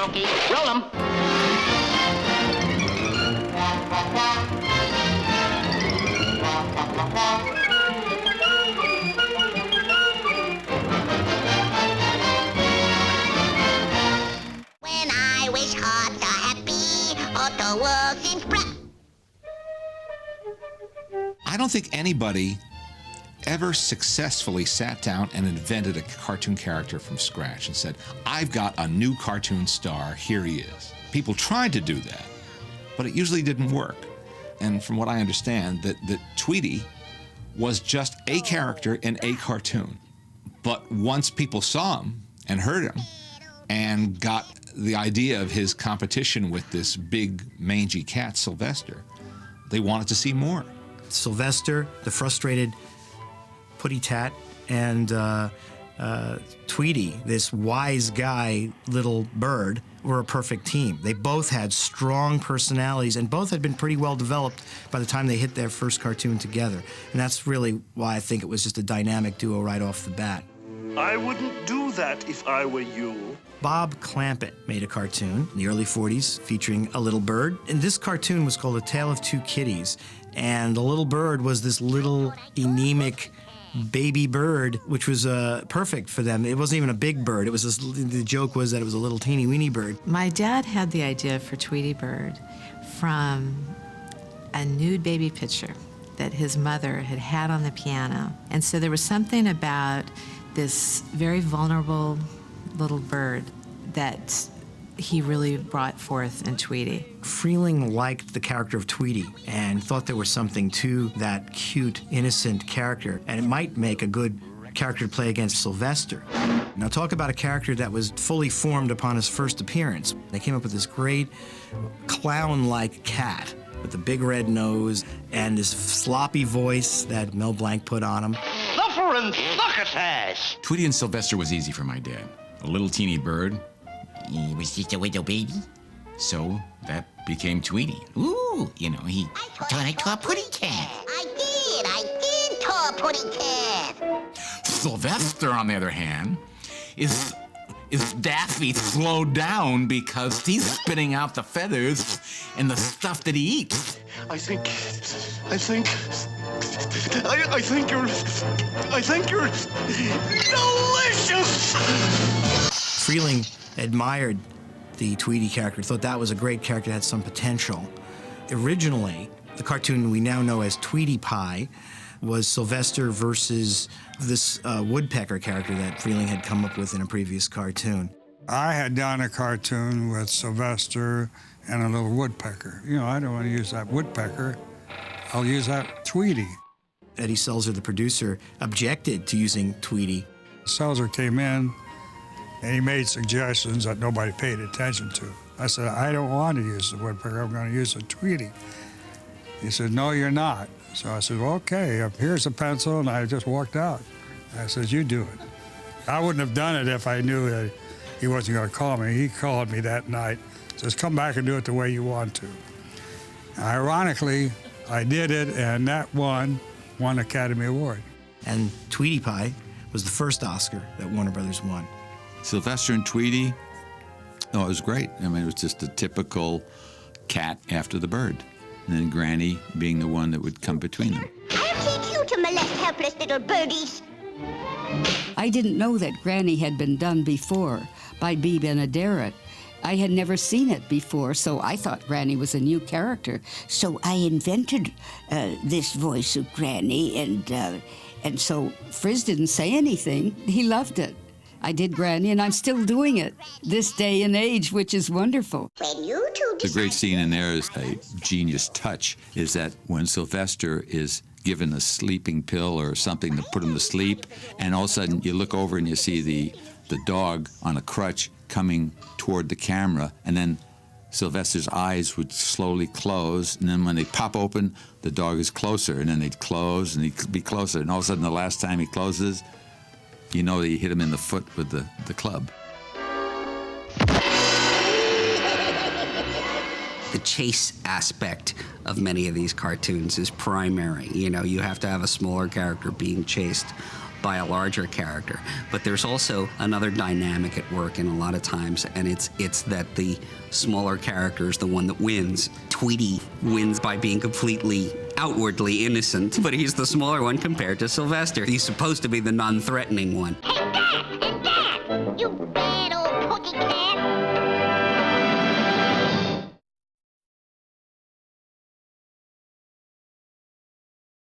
Smokey. Roll 'em. When I wish Otto happy, Otto works in I don't think anybody ever successfully sat down and invented a cartoon character from scratch and said, I've got a new cartoon star, here he is. People tried to do that, but it usually didn't work. And from what I understand, that Tweety was just a character in a cartoon. But once people saw him and heard him and got the idea of his competition with this big mangy cat, Sylvester, they wanted to see more. Sylvester, the frustrated putty tat, and Tweety, this wise guy, little bird, were a perfect team. They both had strong personalities, and both had been pretty well developed by the time they hit their first cartoon together. And that's really why I think it was just a dynamic duo right off the bat. I wouldn't do that if I were you. Bob Clampett made a cartoon in the early 40s featuring a little bird. And this cartoon was called A Tale of Two Kitties. And the little bird was this little anemic baby bird, which was perfect for them. It wasn't even a big bird. It was this, the joke was that it was a little teeny weeny bird. My dad had the idea for Tweety Bird from a nude baby picture that his mother had had on the piano. And so there was something about this very vulnerable little bird that he really brought forth in Tweety. Freeling liked the character of Tweety and thought there was something to that cute, innocent character, and it might make a good character to play against Sylvester. Now talk about a character that was fully formed upon his first appearance. They came up with this great clown-like cat with the big red nose and this sloppy voice that Mel Blanc put on him. Fluffer and Succotash! Tweety and Sylvester was easy for my dad. A little teeny bird. He was just a little baby. So that became Tweety. Ooh, you know, he turned into a putty cat. I did tell a putty cat. Sylvester, on the other hand, is daffy slowed down because he's spitting out the feathers and the stuff that he eats. I think you're delicious! Freeling admired the Tweety character, thought that was a great character, had some potential. Originally, the cartoon we now know as Tweety Pie was Sylvester versus this woodpecker character that Freeling had come up with in a previous cartoon. I had done a cartoon with Sylvester and a little woodpecker. You know, I don't want to use that woodpecker. I'll use that Tweety. Eddie Selzer, the producer, objected to using Tweety. Selzer came in and he made suggestions that nobody paid attention to. I said, I don't want to use the woodpecker, I'm going to use the Tweety. He said, no, you're not. So I said, well, okay, here's a pencil, and I just walked out. I said, you do it. I wouldn't have done it if I knew that he wasn't going to call me. He called me that night, says, come back and do it the way you want to. Ironically, I did it, and that won Academy Award. And Tweety Pie was the first Oscar that Warner Brothers won. Sylvester and Tweety, oh, it was great. I mean, it was just a typical cat after the bird. And then Granny being the one that would come between them. I'll teach you to molest helpless little birdies. I didn't know that Granny had been done before by Bea Benaderet. I had never seen it before, so I thought Granny was a new character. So I invented this voice of Granny, and so Frizz didn't say anything. He loved it. I did Granny, and I'm still doing it this day and age, which is wonderful. When you two The great scene in there is a genius touch, is that when Sylvester is given a sleeping pill or something to put him to sleep, and all of a sudden you look over and you see the dog on a crutch coming toward the camera, and then Sylvester's eyes would slowly close, and then when they pop open, the dog is closer, and then they'd close, and he'd be closer, and all of a sudden the last time he closes, you know that you hit him in the foot with the club. The chase aspect of many of these cartoons is primary. You know, you have to have a smaller character being chased by a larger character. But there's also another dynamic at work in a lot of times, and it's that the smaller character is the one that wins. Tweety wins by being completely outwardly innocent, but he's the smaller one compared to Sylvester. He's supposed to be the non-threatening one. Hey, Dad! You